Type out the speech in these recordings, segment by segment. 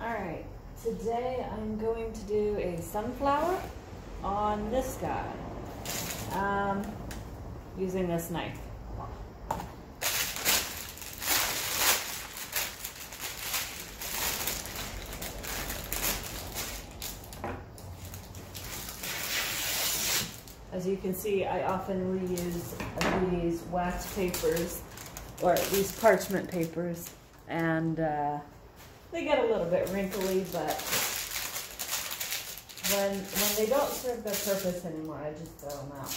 Alright, today I'm going to do a sunflower on this guy using this knife. As you can see, I often reuse these wax papers, or these parchment papers, and they get a little bit wrinkly, but when they don't serve their purpose anymore, I just throw them out.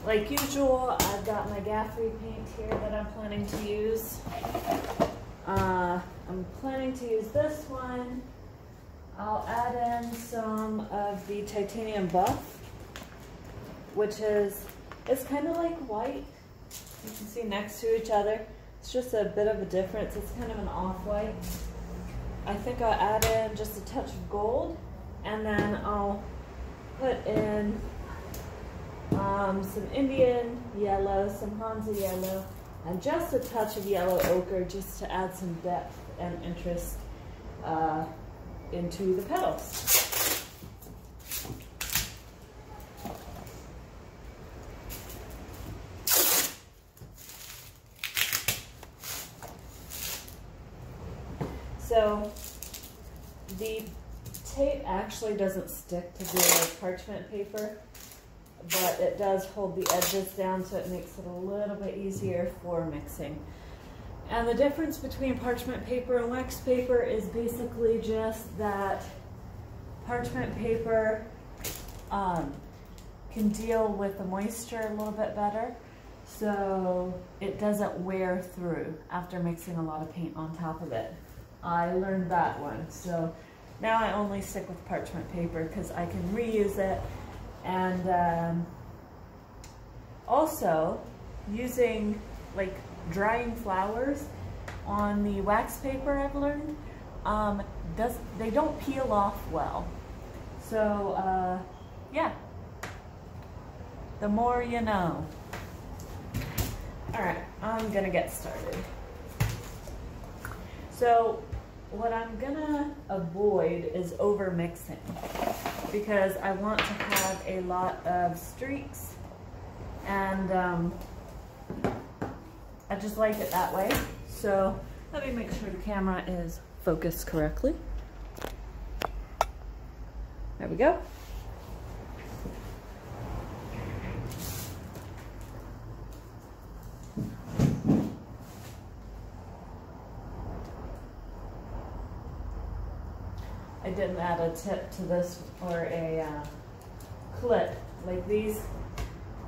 Like usual, I've got my Gaffrey paint here that I'm planning to use. I'm planning to use this one. I'll add in some of the titanium buff, which is, it's kind of like white. You can see next to each other. It's just a bit of a difference. It's kind of an off-white. I think I'll add in just a touch of gold, and then I'll put in some Indian yellow, some Hansa yellow, and just a touch of yellow ochre just to add some depth and interest into the petals. So the tape actually doesn't stick to the parchment paper, but it does hold the edges down, so it makes it a little bit easier for mixing. And the difference between parchment paper and wax paper is basically just that parchment paper can deal with the moisture a little bit better, so it doesn't wear through after mixing a lot of paint on top of it. I learned that one, so now I only stick with parchment paper because I can reuse it. And also using like drying flowers on the wax paper, I've learned they don't peel off well. So yeah, the more you know. All right, I'm gonna get started. So what I'm gonna avoid is over mixing, because I want to have a lot of streaks, and I just like it that way. So let me make sure the camera is focused correctly. There we go. I didn't add a tip to this, or a clip like these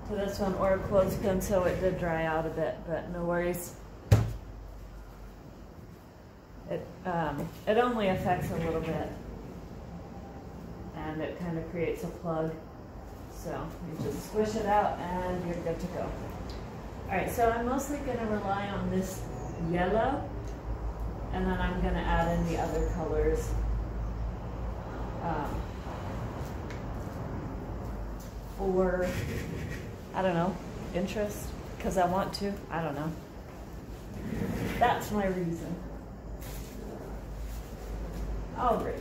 to this one, or a clothespin, so it did dry out a bit, but no worries. It only affects a little bit, and it kind of creates a plug. So you just squish it out and you're good to go. All right, so I'm mostly gonna rely on this yellow, and then I'm gonna add in the other colors. For, I don't know, interest, because I want to, I don't know. That's my reason. Alrighty.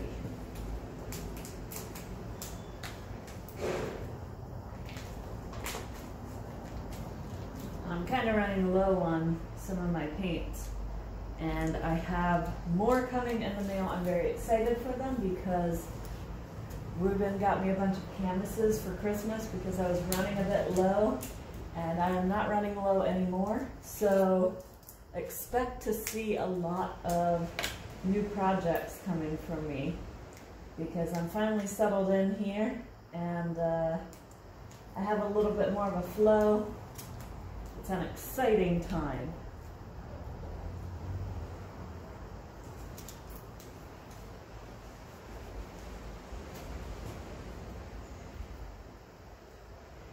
I'm kind of running low on some of my paints, and I have more coming in the mail. I'm very excited for them because Ruben got me a bunch of canvases for Christmas because I was running a bit low, and I am not running low anymore. So expect to see a lot of new projects coming from me, because I'm finally settled in here, and I have a little bit more of a flow. It's an exciting time.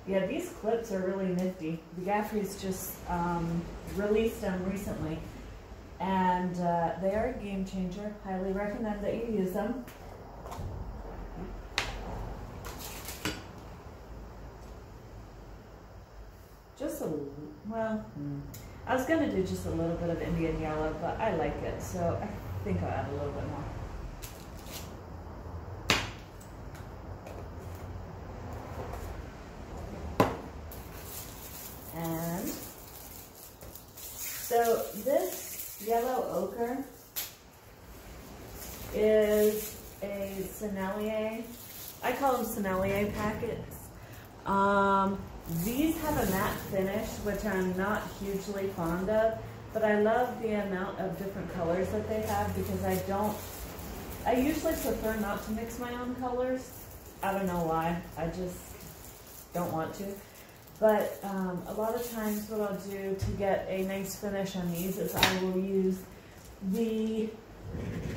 Yeah, these clips are really nifty. The Gaffrey's just released them recently, and they are a game changer. Highly recommend that you use them. Just a, well, I was gonna do just a little bit of Indian yellow, but I like it, so I think I'll add a little bit more. And so this yellow ochre is a Sennelier. I call them Sennelier packets. These have a matte finish, which I'm not hugely fond of, but I love the amount of different colors that they have because I usually prefer not to mix my own colors. I don't know why, I just don't want to. But a lot of times what I'll do to get a nice finish on these is I will use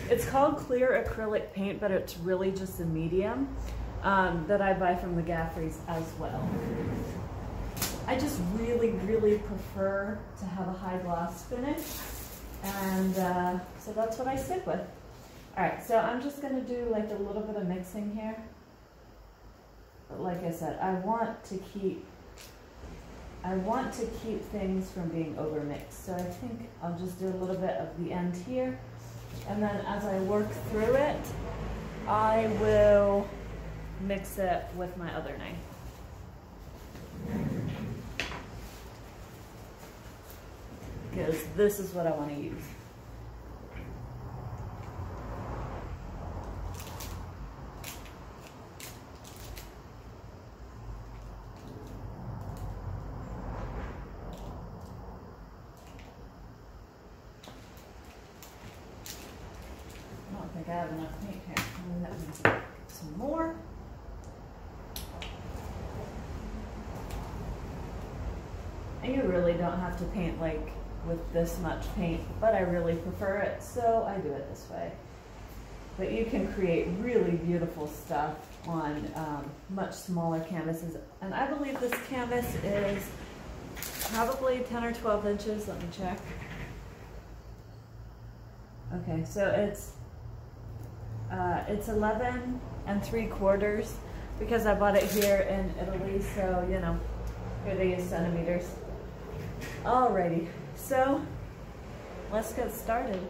it's called clear acrylic paint, but it's really just a medium that I buy from the Gaffreys as well. I just really, really prefer to have a high gloss finish, and so that's what I stick with. All right, so I'm just gonna do like a little bit of mixing here. But like I said, I want to keep things from being overmixed. So I think I'll just do a little bit of the end here. And then as I work through it, I will mix it with my other knife. Because this is what I want to use. I don't think I have enough paint here. Let me get some more. And you really don't have to paint like with this much paint, but I really prefer it, so I do it this way. But you can create really beautiful stuff on much smaller canvases. And I believe this canvas is probably 10 or 12 inches. Let me check. Okay, so it's 11 3/4 because I bought it here in Italy, so you know, here they use centimeters. Alrighty, so let's get started.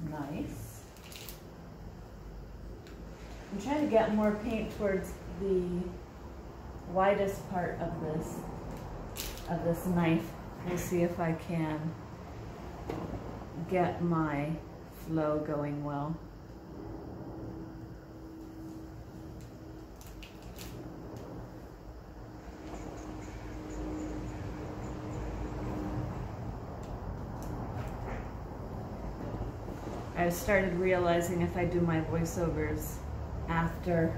Nice. I'm trying to get more paint towards the widest part of this knife. We'll see if I can get my flow going well. I started realizing if I do my voiceovers after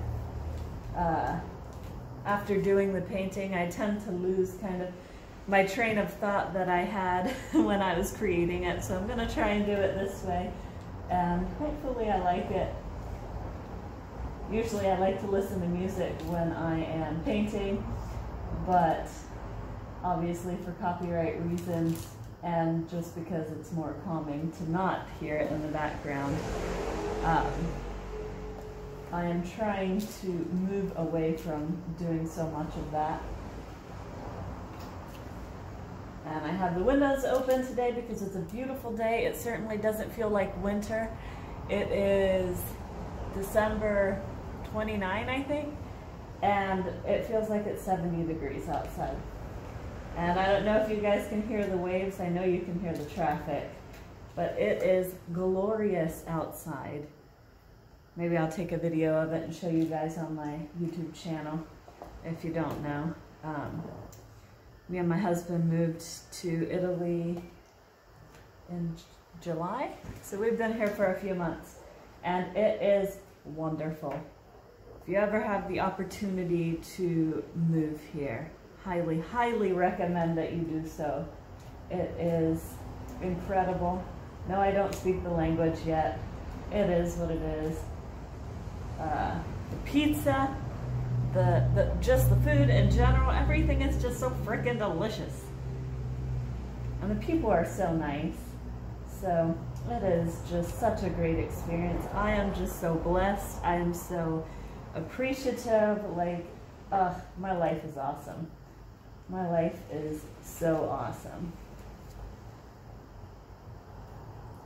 doing the painting, I tend to lose kind of my train of thought that I had when I was creating it. So I'm gonna try and do it this way, and hopefully I like it. Usually I like to listen to music when I am painting, but obviously for copyright reasons, and just because it's more calming to not hear it in the background, I am trying to move away from doing so much of that. And I have the windows open today because it's a beautiful day. It certainly doesn't feel like winter. It is December 29, I think, and it feels like it's 70 degrees outside. And I don't know if you guys can hear the waves. I know you can hear the traffic, but it is glorious outside. Maybe I'll take a video of it and show you guys on my YouTube channel if you don't know. Me and my husband moved to Italy in July, so we've been here for a few months, and it is wonderful. If you ever have the opportunity to move here, highly, highly recommend that you do so. It is incredible. No, I don't speak the language yet. It is what it is. The pizza, just the food in general, everything is just so freaking delicious. And the people are so nice. So it is just such a great experience. I am just so blessed. I am so appreciative. Like, my life is awesome. My life is so awesome.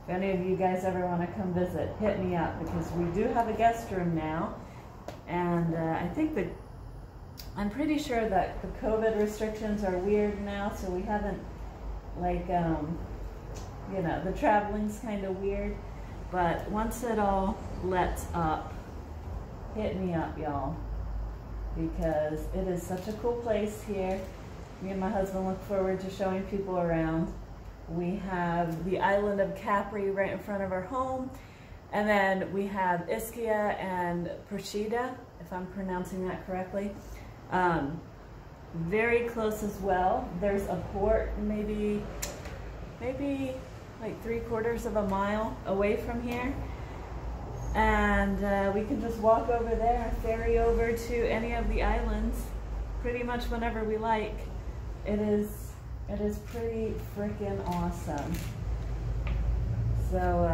If any of you guys ever want to come visit, hit me up, because we do have a guest room now. And I'm pretty sure that the COVID restrictions are weird now, so we haven't, like, you know, the traveling's kind of weird. But once it all lets up, hit me up, y'all, because it is such a cool place here. Me and my husband look forward to showing people around. We have the island of Capri right in front of our home, and then we have Ischia and Procida, if I'm pronouncing that correctly. Very close as well. There's a port maybe like 3/4 of a mile away from here, and we can just walk over there, ferry over to any of the islands pretty much whenever we like. It is pretty freaking awesome. So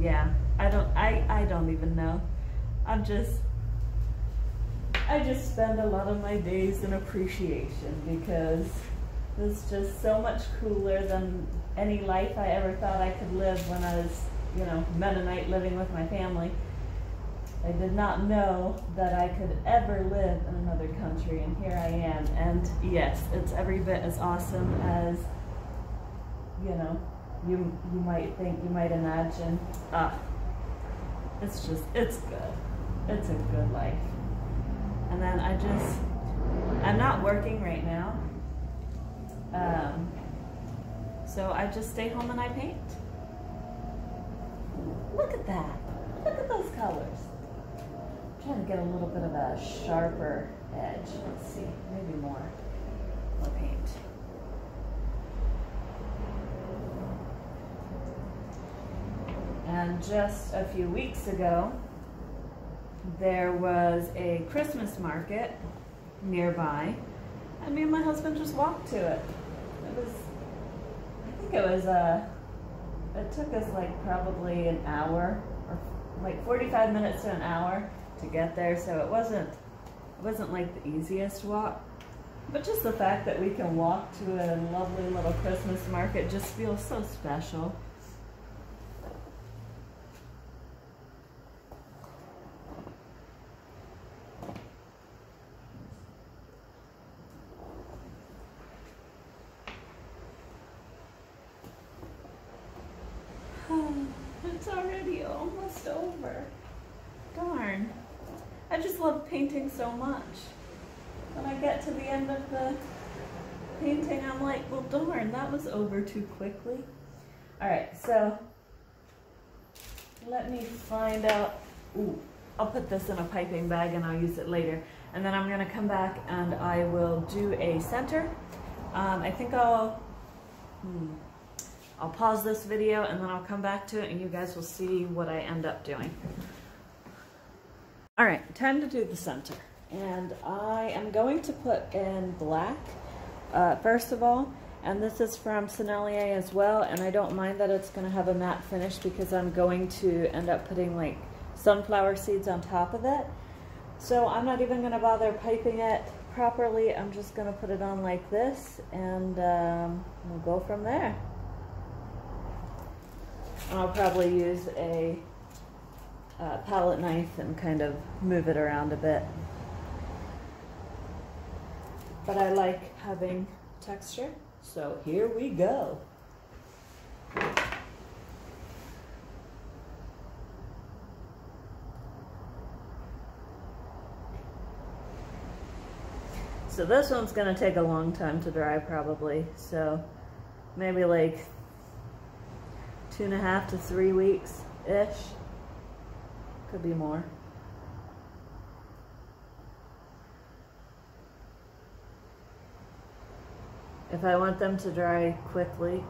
yeah, I don't even know. I just spend a lot of my days in appreciation, because it's just so much cooler than any life I ever thought I could live when I was, you know, Mennonite living with my family. I did not know that I could ever live in another country, and here I am. And yes, it's every bit as awesome as, you know, you might think, you might imagine. It's good. It's a good life. And then I'm not working right now. So I just stay home and I paint. Look at that. Look at those colors. I'm trying to get a little bit of a sharper edge. Let's see, maybe more paint. And just a few weeks ago, there was a Christmas market nearby, and me and my husband just walked to it. It took us like probably an hour, or like 45 minutes to an hour to get there, so it wasn't like the easiest walk. But just the fact that we can walk to a lovely little Christmas market just feels so special. It's already almost over. Darn. I just love painting so much. When I get to the end of the painting, I'm like, well, darn, that was over too quickly. All right, so let me find out. Ooh, I'll put this in a piping bag and I'll use it later. And then I'm gonna come back and I will do a center. I think I'll pause this video and then I'll come back to it and you guys will see what I end up doing. All right, time to do the center. And I am going to put in black, first of all, and this is from Sennelier as well, and I don't mind that it's gonna have a matte finish because I'm going to end up putting like sunflower seeds on top of it. So I'm not even gonna bother piping it properly. I'm just gonna put it on like this, and we'll go from there. I'll probably use a palette knife and kind of move it around a bit. But I like having texture, so here we go. So this one's gonna take a long time to dry probably, so maybe like 2.5 to 3 weeks-ish. Could be more. If I want them to dry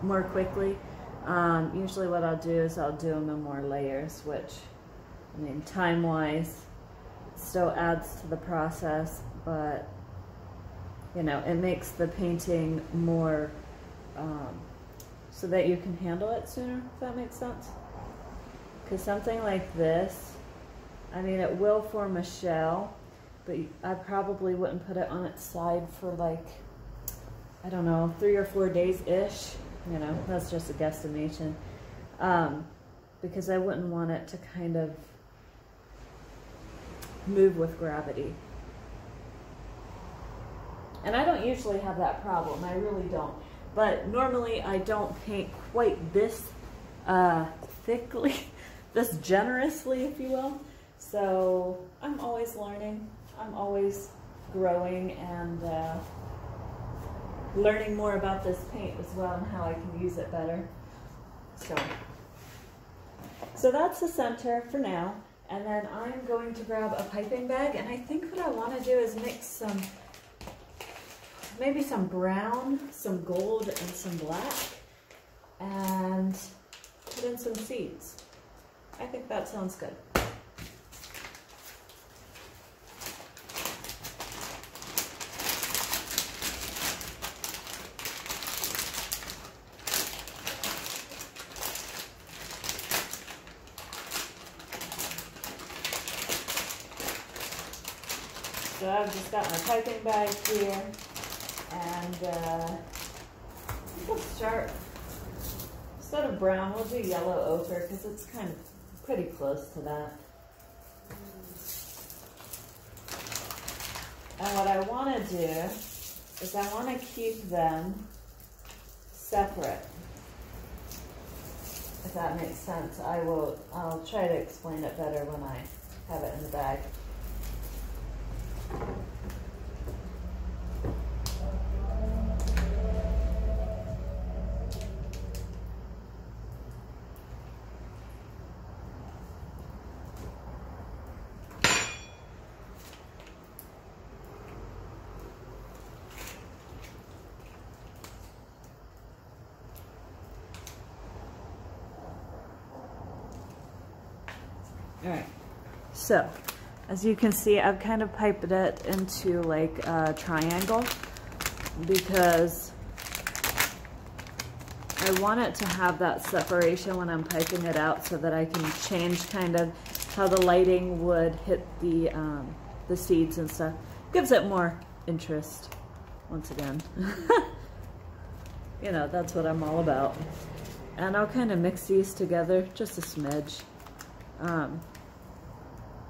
more quickly, usually what I'll do is I'll do them in more layers, which, I mean, time-wise, still adds to the process, but, you know, it makes the painting more so that you can handle it sooner, if that makes sense. Because something like this, I mean, it will form a shell, but I probably wouldn't put it on its side for like, I don't know, 3 or 4 days-ish. You know, that's just a guesstimation. Because I wouldn't want it to kind of move with gravity. And I don't usually have that problem, I really don't. But normally I don't paint quite this thickly, this generously, if you will. So I'm always learning, I'm always growing and learning more about this paint as well and how I can use it better. So that's the center for now. And then I'm going to grab a piping bag, and I think what I want to do is mix some, maybe some brown, some gold, and some black, and put in some seeds. I think that sounds good. So I've just got my piping bag here, and we'll start, instead of brown, we'll do yellow ochre because it's kind of pretty close to that. And what I want to do is I want to keep them separate, if that makes sense. I'll try to explain it better when I have it in the bag. All right, so as you can see, I've kind of piped it into like a triangle because I want it to have that separation when I'm piping it out so that I can change kind of how the lighting would hit the seeds and stuff. Gives it more interest, once again. You know, that's what I'm all about. And I'll kind of mix these together, just a smidge.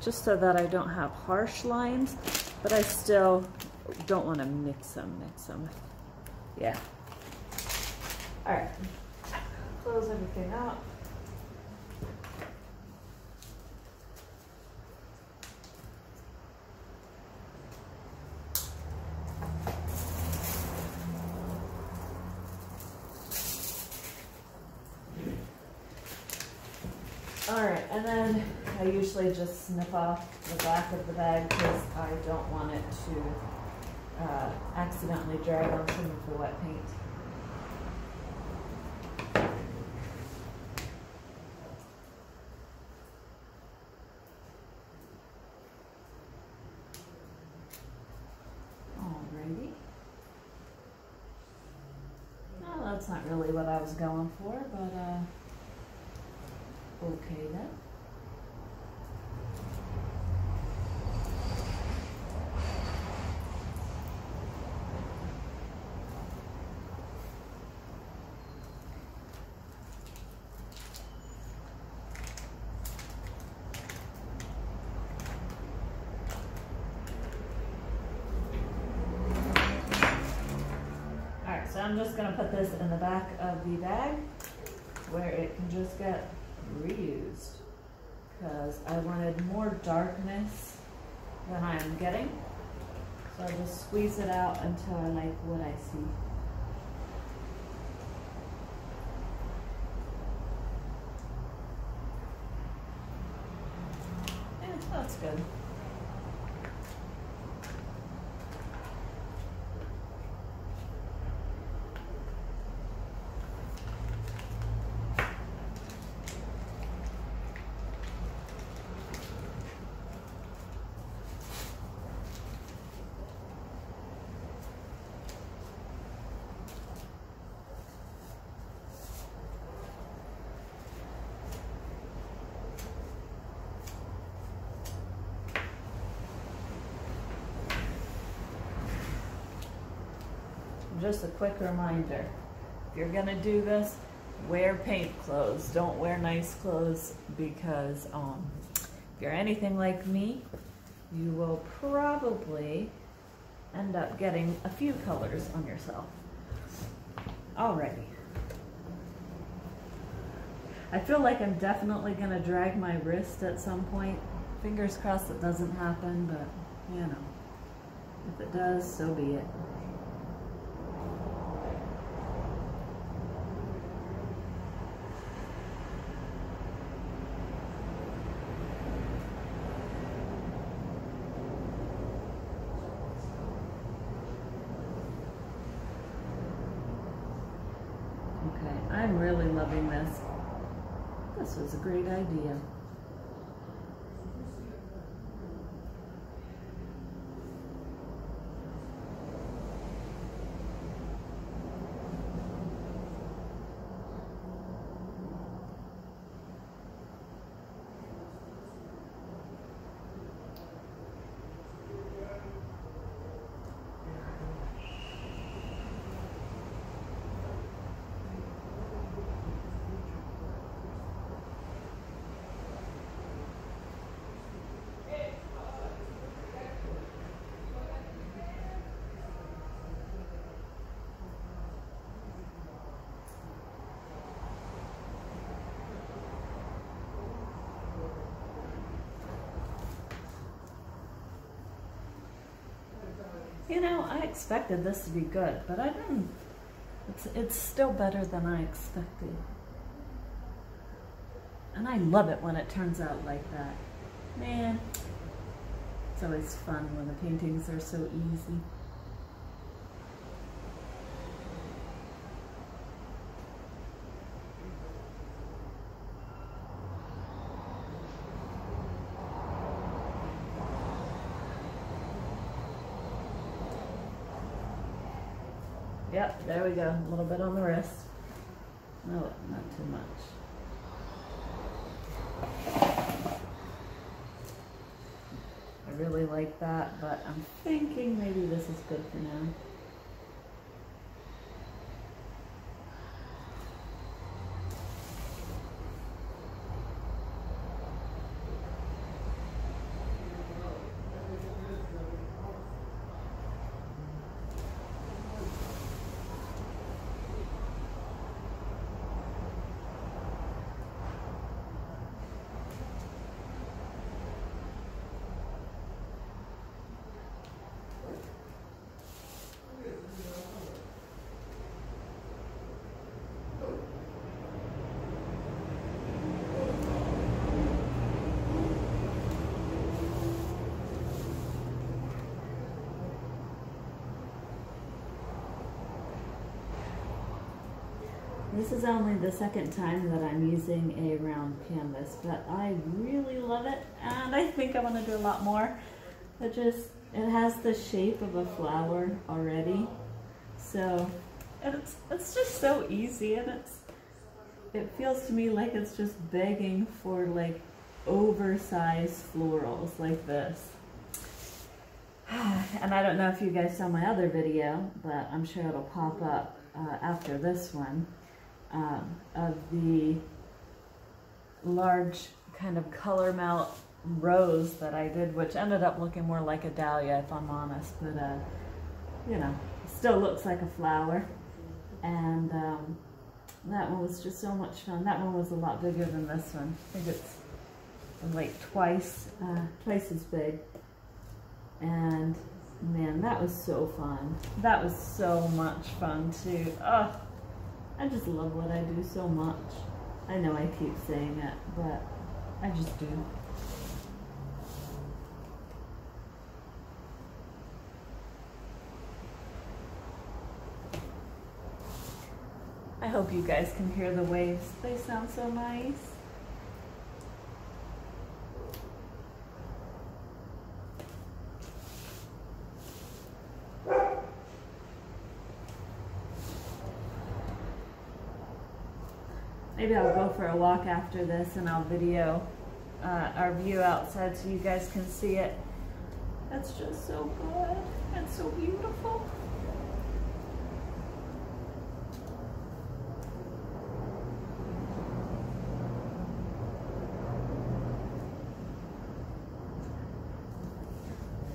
Just so that I don't have harsh lines, but I still don't want to mix them. Yeah. All right, close everything up. All right, and then I usually just snip off the back of the bag because I don't want it to accidentally drag on some of the wet paint. Alrighty. Well, that's not really what I was going for, but okay then. Alright, so I'm just going to put this in the back of the bag where it can just get reused because I wanted more darkness than I am getting. So I just squeeze it out until I like what I see. Yeah, that's good. just a quick reminder, if you're gonna do this, wear paint clothes. Don't wear nice clothes, because if you're anything like me, you will probably end up getting a few colors on yourself. Alrighty. I feel like I'm definitely gonna drag my wrist at some point. Fingers crossed it doesn't happen, but you know, if it does, so be it. Okay, I'm really loving this. This was a great idea. You know, I expected this to be good, but I didn't. It's still better than I expected. And I love it when it turns out like that. Man, it's always fun when the paintings are so easy. Yep, there we go. A little bit on the wrist. No, not too much. I really like that, but I'm thinking maybe this is good for now. This is only the second time that I'm using a round canvas, but I really love it, and I think I want to do a lot more. It has the shape of a flower already, so it's just so easy, and it feels to me like it's just begging for like oversized florals like this. And I don't know if you guys saw my other video, but I'm sure it'll pop up after this one. Of the large kind of color melt rose that I did, which ended up looking more like a dahlia if I'm honest, but you know, still looks like a flower. And that one was just so much fun. That one was a lot bigger than this one. I think it's like twice as big. And man, that was so fun. That was so much fun too. Oh, I just love what I do so much. I know I keep saying it, but I just do. I hope you guys can hear the waves. They sound so nice. Maybe I'll go for a walk after this and I'll video our view outside so you guys can see it. That's just so good and so beautiful.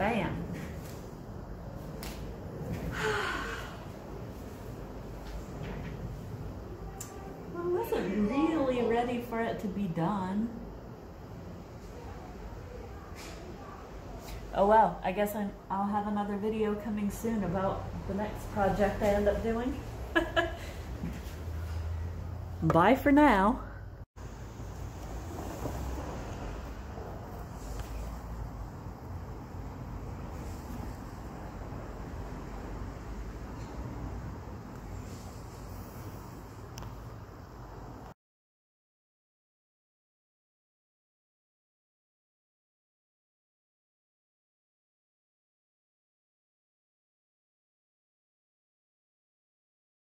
Bam. I wasn't really ready for it to be done. Oh well, I guess I'll have another video coming soon about the next project I end up doing. Bye for now.